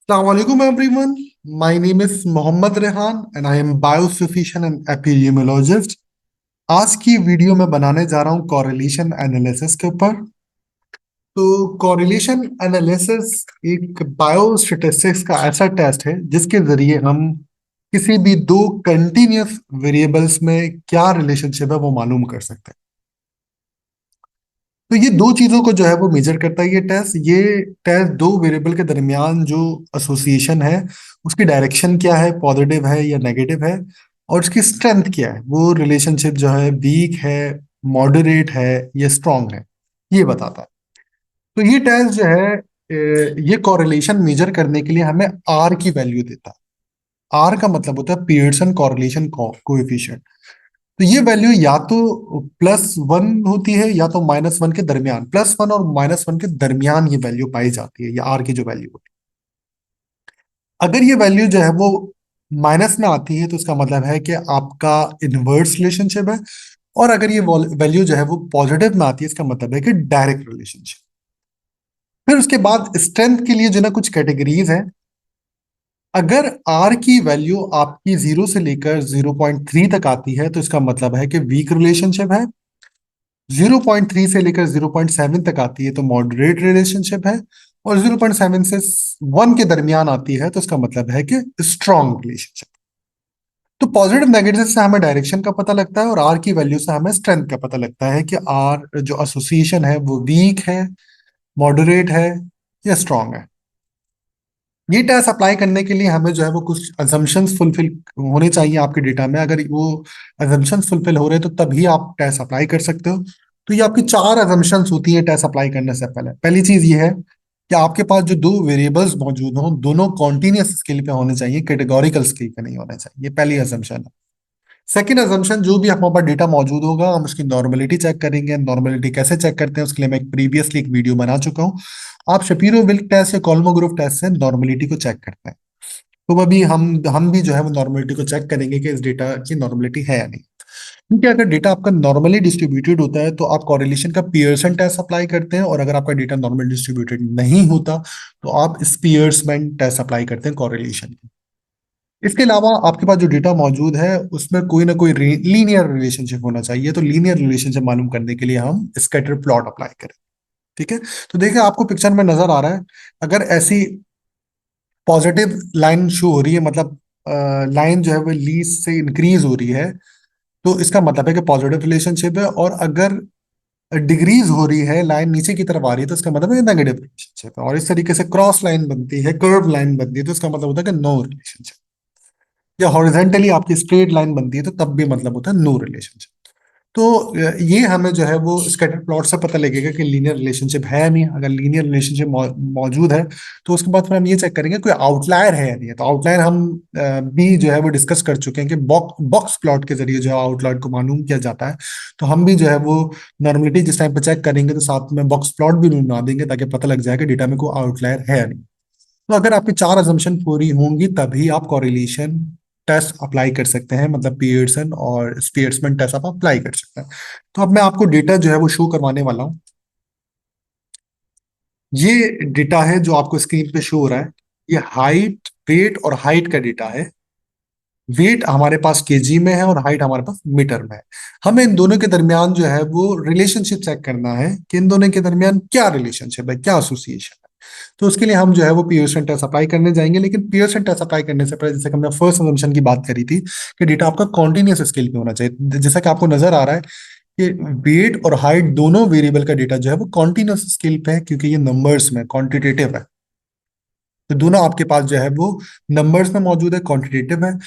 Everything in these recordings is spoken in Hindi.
Assalamualaikum everyone. My name is Mohammad Rehan and I am biophysician and epidemiologist. आज की वीडियो में बनाने जा रहा हूँ कॉरिलेशन एनालिसिस के ऊपर। तो कॉरिलेशन एनालिसिस एक बायोस्टैटिस्टिक्स का ऐसा टेस्ट है जिसके जरिए हम किसी भी दो कंटिन्यूअस वेरिएबल्स में क्या रिलेशनशिप है वो मालूम कर सकते हैं। तो ये दो चीजों को जो है वो मेजर करता है ये टेस्ट दो वेरिएबल के दरमियान जो एसोसिएशन है उसकी डायरेक्शन क्या है, पॉजिटिव है या नेगेटिव है, और उसकी स्ट्रेंथ क्या है, वो रिलेशनशिप जो है वीक है, मॉडरेट है या स्ट्रांग है, ये बताता है। तो ये टेस्ट जो है ये कॉरिलेशन मेजर करने के लिए हमें आर की वैल्यू देता है। आर का मतलब होता है पियर्सन कॉरिलेशन कोएफिशिएंट। तो ये वैल्यू या तो +1 होती है या तो -1 के दरमियान, +1 और -1 के दरमियान ये वैल्यू पाई जाती है, ये आर की जो वैल्यू होती है। अगर ये वैल्यू जो है वो माइनस में आती है तो इसका मतलब है कि आपका इनवर्स रिलेशनशिप है, और अगर ये वैल्यू जो है वो पॉजिटिव में आती है इसका मतलब है कि डायरेक्ट रिलेशनशिप। फिर उसके बाद स्ट्रेंथ के लिए जो ना कुछ कैटेगरीज हैं। अगर आर की वैल्यू आपकी 0 से लेकर 0.3 तक आती है तो इसका मतलब है कि वीक रिलेशनशिप है। 0.3 से लेकर 0.7 तक आती है तो मॉडरेट रिलेशनशिप है, और 0.7 से 1 के दरमियान आती है तो इसका मतलब है कि स्ट्रॉन्ग रिलेशनशिप। तो पॉजिटिव नेगेटिव से हमें डायरेक्शन का पता लगता है और आर की वैल्यू से हमें स्ट्रेंथ का पता लगता है कि आर जो एसोसिएशन है वो वीक है, मॉडरेट है या स्ट्रॉन्ग है। ये टेस्ट अप्लाई करने के लिए हमें जो है वो कुछ अजम्पशंस फुलफिल होने चाहिए आपके डेटा में। अगर वो अजम्पशंस फुलफिल हो रहे हैं तो तभी आप टेस्ट अप्लाई कर सकते हो। तो ये आपकी चार अजम्पशंस होती है टेस्ट अप्लाई करने से पहले। पहली चीज ये है कि आपके पास जो दो वेरिएबल्स मौजूद हों दोनों कॉन्टिन्यूस स्केल पे होने चाहिए, कैटेगोरिकल स्केल पे नहीं होने चाहिए। ये पहली अजम्पशन है। सेकेंड अजम्पशन, जो भी हमारे पास डेटा मौजूद होगा हम उसकी नॉर्मेलिटी चेक करेंगे। नॉर्मेलिटी कैसे चेक करते हैं उसके लिए मैं प्रीवियसली एक वीडियो बना चुका हूँ। आप शपीरो विल्क टेस्ट या कॉल्मोग्रोव टेस्ट से नॉर्मेलिटी को चेक करते हैं। तो अभी हम भी जो है वो नॉर्मेलिटी को चेक करेंगे कि इस डेटा की नॉर्मेलिटी है या नहीं। क्योंकि अगर डेटा आपका नॉर्मली डिस्ट्रीब्यूटेड होता है तो आप कॉरिलेशन का पियर्सन टेस्ट अप्लाई करते हैं, और अगर आपका डेटा नॉर्मली डिस्ट्रीब्यूटेड नहीं होता तो आप स्पियर्समैन टेस्ट अप्लाई करते हैं कॉरिलेशन। इसके अलावा आपके पास जो डेटा मौजूद है उसमें कोई ना कोई लीनियर रिलेशनशिप होना चाहिए। तो लीनियर रिलेशनशिप मालूम करने के लिए हम स्कैटर प्लॉट अप्लाई करें। ठीक है। तो देखिए आपको पिक्चर में नजर आ रहा है, अगर ऐसी पॉजिटिव लाइन शो हो रही है, मतलब लाइन जो है वो लीस्ट से इंक्रीज हो रही है, तो इसका मतलब है कि पॉजिटिव रिलेशनशिप है। और अगर डिग्रीज हो रही है, लाइन नीचे की तरफ आ रही है, तो इसका मतलब है नेगेटिव रिलेशनशिप है। और इस तरीके से क्रॉस लाइन बनती है, कर्व लाइन बनती है, तो इसका मतलब होता है कि नो रिलेशनशिप। या हॉरिजेंटली आपकी स्ट्रेट लाइन बनती है तो तब भी मतलब होता है नो रिलेशनशिप। तो ये हमें जो है वो स्कैटर प्लॉट से पता लगेगा कि लीनियर रिलेशनशिप है या नहीं। अगर लीनियर रिलेशनशिप मौजूद है तो उसके बाद फिर हम ये चेक करेंगे कोई आउटलायर है या नहीं है। तो आउटलायर हम भी जो है वो डिस्कस कर चुके हैं कि बॉक्स प्लॉट के जरिए जो है आउटलायर को मालूम किया जाता है। तो हम भी जो है वो नॉर्मलिटी जिस टाइम पे चेक करेंगे तो साथ में बॉक्स प्लॉट भी बना देंगे ताकि पता लग जाए कि डेटा में कोई आउटलायर है या नहीं। तो अगर आपकी चार अजम्पशन पूरी होंगी तभी आप कॉरिलेशन टेस्ट अप्लाई कर सकते हैं, मतलब पियर्सन और स्पियर्समैन टेस्ट आप अप्लाई कर सकते हैं। तो अब मैं आपको डेटा जो है वो शो करवाने वाला हूँ। ये डेटा है जो आपको स्क्रीन पे शो हो रहा है। ये हाइट, वेट और हाइट का डेटा है। वेट हमारे पास केजी में है और हाइट हमारे पास मीटर में है। हमें इन दोनों के दरमियान जो है वो रिलेशनशिप चेक करना है कि इन दोनों के दरमियान क्या रिलेशनशिप है, क्या एसोसिएशन है। तो उसके लिए हम जो है वो पियर्सन टेस्ट अप्लाई करने जाएंगे। लेकिन पियर्सन टेस्ट अप्लाई करने से पहले, जैसे कि हमने फर्स्ट असम्पशन की बात करी थी कि डेटा आपका कॉन्टिन्यूस स्केल पे होना चाहिए। जैसा कि आपको नजर आ रहा है कि वेट और हाइट दोनों वेरिएबल का डेटा जो है वो कॉन्टिन्यूस स्केल पे है, क्योंकि ये नंबर्स में क्वांटिटेटिव है। तो दोनों आपके पास जो है वो नंबर्स में मौजूद है, क्वांटिटेटिव है।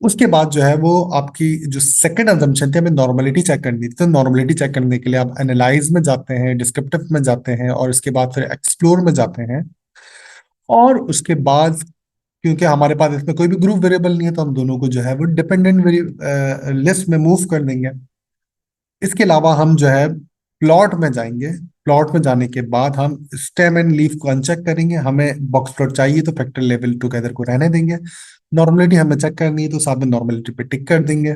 उसके बाद जो है वो आपकी जो सेकंड अजम्पशन थी, हमें नॉर्मलिटी चेक करनी थी। तो नॉर्मलिटी चेक करने के लिए आप एनालाइज में जाते हैं, डिस्क्रिप्टिव में जाते हैं, और उसके बाद फिर एक्सप्लोर में जाते हैं। और उसके बाद क्योंकि हमारे पास इसमें कोई भी ग्रुप वेरिएबल नहीं है तो हम दोनों को जो है वो डिपेंडेंट लिस्ट में मूव कर देंगे। इसके अलावा हम जो है प्लॉट में जाएंगे। प्लॉट में जाने के बाद हम स्टेम एंड लीफ को अनचेक करेंगे। हमें बॉक्स प्लॉट चाहिए तो फैक्टर लेवल टुगेदर को रहने देंगे। नॉर्मलिटी हमें चेक करनी है तो साथ में नॉर्मलिटी पे टिक कर देंगे।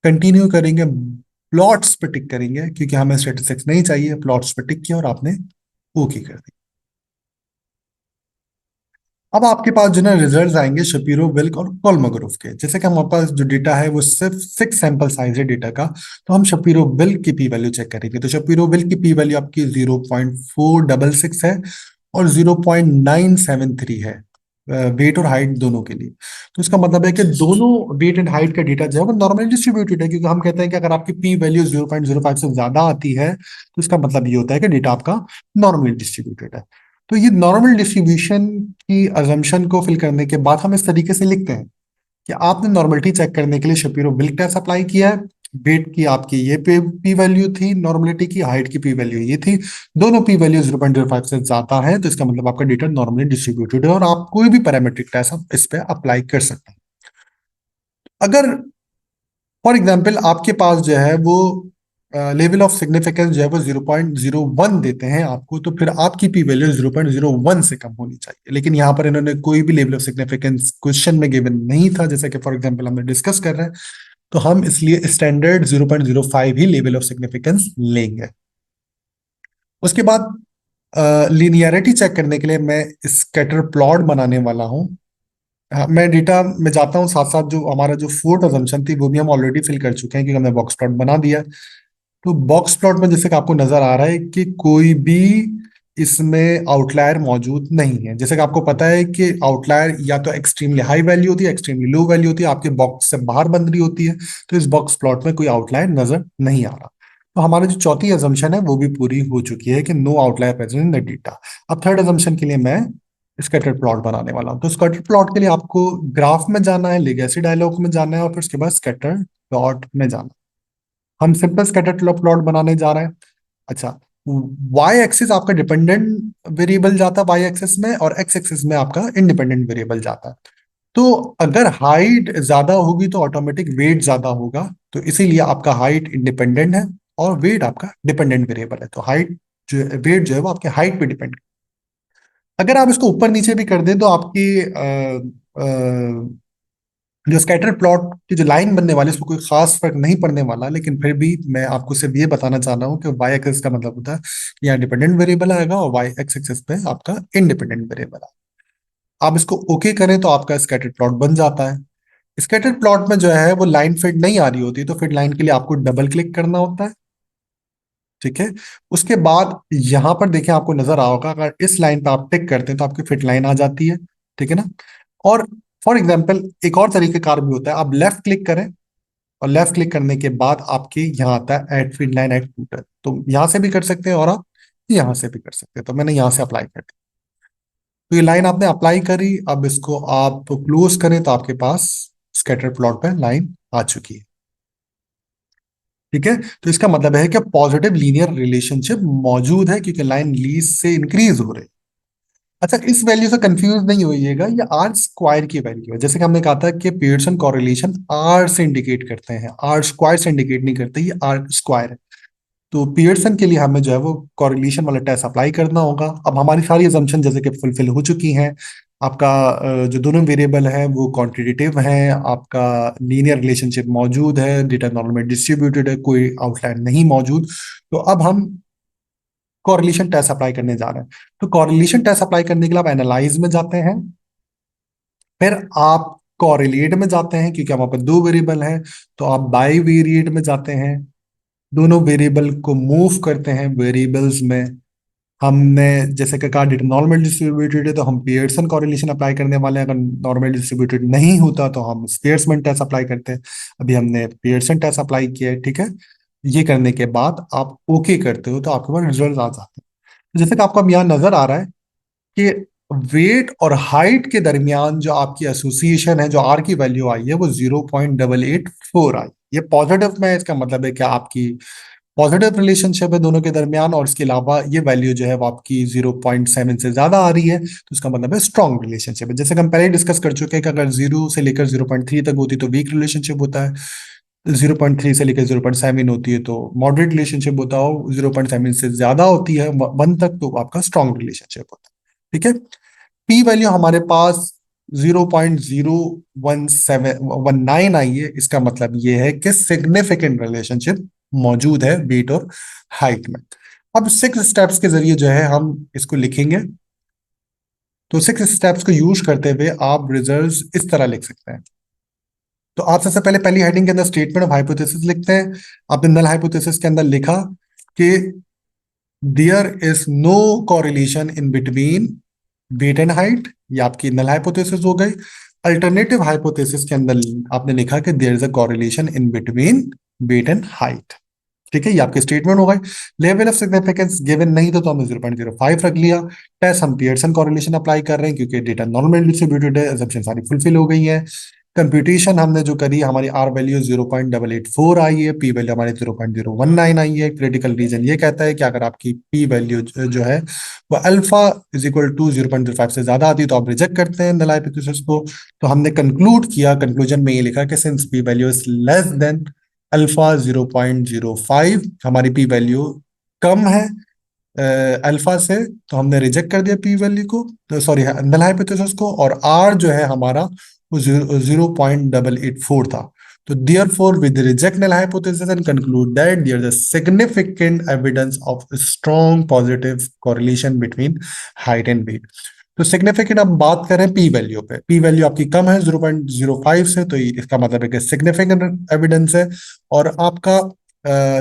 कंटिन्यू करेंगे, प्लॉट्स पे टिक करेंगे क्योंकि हमें स्टेटिस्टिक्स नहीं चाहिए। प्लॉट्स पे टिक किया और आपने ओके कर दिया। अब आपके पास जो ना रिजल्ट्स आएंगे शपीरो विल्क और कोलमोगरोफ के। जैसे कि हमारे पास जो डेटा है वो सिर्फ 6 सैंपल साइज है डेटा का, तो हम शपीरो विल्क की पी वैल्यू चेक करेंगे। तो शपीरो विल्क की पी वैल्यू आपकी 0.466 है और 0.973 है, वेट और हाइट दोनों के लिए। तो इसका मतलब है कि दोनों वेट एंड हाइट का डेटा जो है वो नॉर्मली डिस्ट्रीब्यूटेड है, क्योंकि हम कहते हैं कि अगर आपकी पी वैल्यू 0.05 से ज्यादा आती है तो इसका मतलब ये होता है कि डेटा आपका नॉर्मली डिस्ट्रीब्यूटेड है। तो ये नॉर्मल डिस्ट्रीब्यूशन की अजम्पशन को फिल करने के बाद हम इस तरीके से लिखते हैं कि आपने नॉर्मलिटी चेक करने के लिए शपीरो विल्क टेस्ट अप्लाई किया है। वेट की आपकी ये पी वैल्यू थी, नॉर्मलिटी की हाइट की पी वैल्यू ये थी। दोनों पी वैल्यू 0.05 से ज्यादा है, तो इसका मतलब आपका डेटा नॉर्मली डिस्ट्रीब्यूटेड है और आप कोई भी पैरामीट्रिक टेस्ट आप इस पे अप्लाई कर सकते हैं। अगर फॉर एग्जाम्पल आपके पास जो है वो लेवल ऑफ सिग्निफिकेंस जो है वो 0.01 देते हैं आपको, तो फिर आपकी पी वैल्यू 0.01 से कम होनी चाहिए। लेकिन यहाँ पर इन्होंने कोई भी लेवल ऑफ सिग्निफिकेंस क्वेश्चन में गिवन नहीं था, जैसे कि फॉर एग्जाम्पल हम डिस्कस कर रहे हैं, तो हम इसलिए standard 0.05 he level of significance लेंगे। उसके बाद लीनियरिटी चेक करने के लिए मैं स्कैटर प्लॉट बनाने वाला हूँ। हाँ, मैं डेटा में जाता हूँ, साथ साथ जो हमारा जो फोर्थ अजम्पशन थी वो भी हम ऑलरेडी फिल कर चुके हैं, क्योंकि हमने बॉक्स प्लॉट बना दिया है। तो बॉक्स प्लॉट में जैसे कि आपको नजर आ रहा है कि कोई भी इसमें आउटलायर मौजूद नहीं है। जैसे कि आपको पता है कि आउटलायर या तो एक्सट्रीमली हाई वैल्यू होती है, एक्सट्रीमली लो वैल्यू होती है, आपके बॉक्स से बाहर बन रही होती है। तो इस बॉक्स प्लॉट में कोई आउटलायर नजर नहीं आ रहा। तो हमारी जो चौथी अजम्पशन है वो भी पूरी हो चुकी है कि no outlier present in the data. अब थर्ड अजम्पशन के लिए मैं स्कैटर प्लॉट बनाने वाला हूँ। तो स्कैटर प्लॉट के लिए आपको ग्राफ में जाना है, लेगेसी डायलॉग में जाना है और फिर उसके बाद स्कैटर प्लॉट में जाना है। हम सिंपल स्कैटर प्लॉट बनाने जा रहे हैं। अच्छा, वाई एक्सिस आपका डिपेंडेंट वेरिएबल जाता है वाई एक्सिस में, और एक्स एक्सिस में आपका इंडिपेंडेंट वेरिएबल जाता है। तो अगर हाइट ज्यादा होगी तो ऑटोमेटिक वेट ज्यादा होगा, तो इसीलिए आपका हाइट इंडिपेंडेंट है और वेट आपका डिपेंडेंट वेरिएबल है। तो हाइट जो वेट जो है वो आपके हाइट पे डिपेंड। अगर आप इसको ऊपर नीचे भी कर दें तो आपकी जो स्कैटर प्लॉट की जो लाइन बनने वाली है उसको कोई खास फर्क नहीं पड़ने वाला। लेकिन फिर भी मैं आपको सिर्फ ये बताना चाह रहा हूँ कि वाई एक्सिस का मतलब होता है कि यहाँ डिपेंडेंट वेरिएबल आएगा और वाई एक्स एक्सिस पे आपका इंडिपेंडेंट वेरिएबल आएगा। आप इसको ओके करें तो आपका स्कैटर प्लॉट बन जाता है। स्कैटर प्लॉट में जो है वो लाइन फिट नहीं आ रही होती, तो फिट लाइन के लिए आपको डबल क्लिक करना होता है। ठीक है। उसके बाद यहां पर देखिए आपको नजर आ होगा, अगर इस लाइन पे आप टिक करते हैं तो आपकी फिट लाइन आ जाती है। ठीक है ना। और फॉर एग्जाम्पल एक और तरीकेकार भी होता है, आप लेफ्ट क्लिक करें और लेफ्ट क्लिक करने के बाद आपके यहाँ आता है add fit line add footer. तो यहाँ से भी कर सकते हैं और आप यहाँ से भी कर सकते हैं। तो मैंने यहाँ से अप्लाई कर दी। तो ये लाइन आपने अप्लाई करी, अब इसको आप क्लोज करें तो आपके पास स्कैटर प्लॉट पे लाइन आ चुकी है। ठीक है। तो इसका मतलब है कि पॉजिटिव लीनियर रिलेशनशिप मौजूद है, क्योंकि लाइन लीज से इंक्रीज हो रही है। अच्छा, इस वैल्यू से कंफ्यूज नहीं होइएगा, ये आर स्क्वायर की वैल्यू है। जैसे कि हमने कहा था कि पियर्सन कॉरिलेशन आर से इंडिकेट करते हैं, आर स्क्वायर से इंडिकेट नहीं करते, ये आर स्क्वायर है। तो पियर्सन के लिए हमें जो है वो कॉरिलेशन वाला टेस्ट अप्लाई करना होगा। अब हमारी सारी अजम्पशन जैसे कि फुलफिल हो चुकी हैं। आपका जो दोनों वेरिएबल है वो क्वांटिटेटिव है, आपका लीनियर रिलेशनशिप मौजूद है, डेटा नॉर्मल में डिस्ट्रीब्यूटेड है, कोई आउटलायर नहीं मौजूद। तो अब हम कॉरिलेशन टेस्ट अप्लाई करने जा रहे हैं। तो कॉरिलेशन टेस्ट अप्लाई करने के लिए आप एनालाइज में जाते हैं, फिर आप कॉरिलेट में जाते हैं, क्योंकि हमारे पास दो वेरिएबल हैं। तो आप बाई वेरिएट में जाते हैं, दोनों वेरिएबल को मूव करते हैं वेरिएबल्स में। हमने जैसे कि कहा डेटा नॉर्मल डिस्ट्रीब्यूटेड है तो हम पियर्सन कॉरिलेशन अप्लाई करने वाले हैं। अगर नॉर्मल डिस्ट्रीब्यूटेड नहीं होता तो हम स्पियर्समैन टेस्ट अप्लाई करते हैं। अभी हमने पियर्सन टेस्ट अप्लाई किया है। ठीक है। ये करने के बाद आप ओके करते हो तो आपके पास रिजल्ट आ जाते हैं। जैसे कि आपको अब यहाँ नजर आ रहा है कि वेट और हाइट के दरमियान जो आपकी एसोसिएशन है, जो आर की वैल्यू आई है वो 0.884 आई। ये पॉजिटिव में है, इसका मतलब है कि आपकी पॉजिटिव रिलेशनशिप है दोनों के दरमियान, और इसके अलावा ये वैल्यू जो है वो आपकी 0.7 से ज्यादा आ रही है, तो इसका मतलब है स्ट्रॉन्ग रिलेशनशिप है। जैसे कि हम पहले डिस्कस कर चुके हैं कि अगर 0 से लेकर 0.3 तक होती है तो वीक रिलेशनशिप होता है, 0.3 से लेकर 0.7 होती है तो मॉडरेट रिलेशनशिप होता है, 0.7 से ज्यादा होती है 1 तक तो आपका स्ट्रॉन्ग रिलेशनशिप होता है। ठीक है। पी वैल्यू हमारे पास 0.01719 आई है, इसका मतलब ये है कि सिग्निफिकेंट रिलेशनशिप मौजूद है वेट और हाइट में। अब 6 स्टेप्स के जरिए जो है हम इसको लिखेंगे। तो 6 स्टेप्स को यूज करते हुए आप रिजल्ट्स इस तरह लिख सकते हैं। तो आप सबसे पहले पहली हेडिंग के अंदर स्टेटमेंट ऑफ हाइपोथेसिस लिखते हैं। आपने नल हाइपोथेसिस के अंदर लिखा कि there is no correlation in between weight and height, ये आपकी नल हाइपोथेसिस हो गई। अल्टरनेटिव हाइपोथेसिस के अंदर आपने लिखा कि there is a correlation in between weight and height. ठीक है, ये आपके स्टेटमेंट हो गए। लेवल ऑफ सिग्निफिकेंस गिवन नहीं था तो हमने 0.05 रख लिया। टेस्ट हम पियर्सन कॉरिलेशन अप्लाई कर रहे हैं क्योंकि डेटा नॉर्मल डिस्ट्रीब्यूटेड है, assumption सारी फुलफिल हो गई है। कंप्यूटेशन हमने जो करी, हमारी आर वैल्यू 0.884 आई है, पी वैल्यू हमारी 0.019 आई है। क्रिटिकल रीजन ये कहता है कि अगर आपकी पी वैल्यू जो है वो अल्फा इज इक्वल टू 0.05 से ज्यादा आती है तो आप रिजेक्ट करते हैं नल हाइपोथेसिस को। तो हमने कंक्लूड किया, कंक्लूजन में ये लिखा कि since P value is less than alpha 0.05, हमारी पी वैल्यू कम है अल्फा से, तो हमने रिजेक्ट कर दिया पी वैल्यू को, सॉरी नल हाइपोथेसिस को। और आर जो है हमारा वो 0.884 था। तो therefore we reject null hypothesis and conclude that there is a significant evidence of strong positive correlation between height and weight. तो सिग्निफिकेंट अब बात करें पी वैल्यू पे, पी वैल्यू आपकी कम है 0.05 से, तो इसका मतलब है कि सिग्निफिकेंट एविडेंस है। और आपका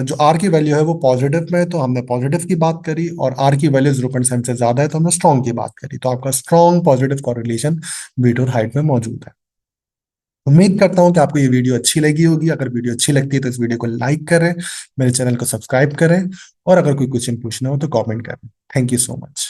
जो आर की वैल्यू है वो पॉजिटिव में है तो हमने पॉजिटिव की बात करी, और आर की वैल्यू 0.7 से ज्यादा है तो हमने स्ट्रॉन्ग की बात करी। तो आपका स्ट्रॉन्ग पॉजिटिव कॉरिलेशन वेट और हाइट में मौजूद है। उम्मीद करता हूं कि आपको ये वीडियो अच्छी लगी होगी। अगर वीडियो अच्छी लगती है तो इस वीडियो को लाइक करें, मेरे चैनल को सब्सक्राइब करें, और अगर कोई क्वेश्चन पूछना हो तो कमेंट करें। Thank you so much.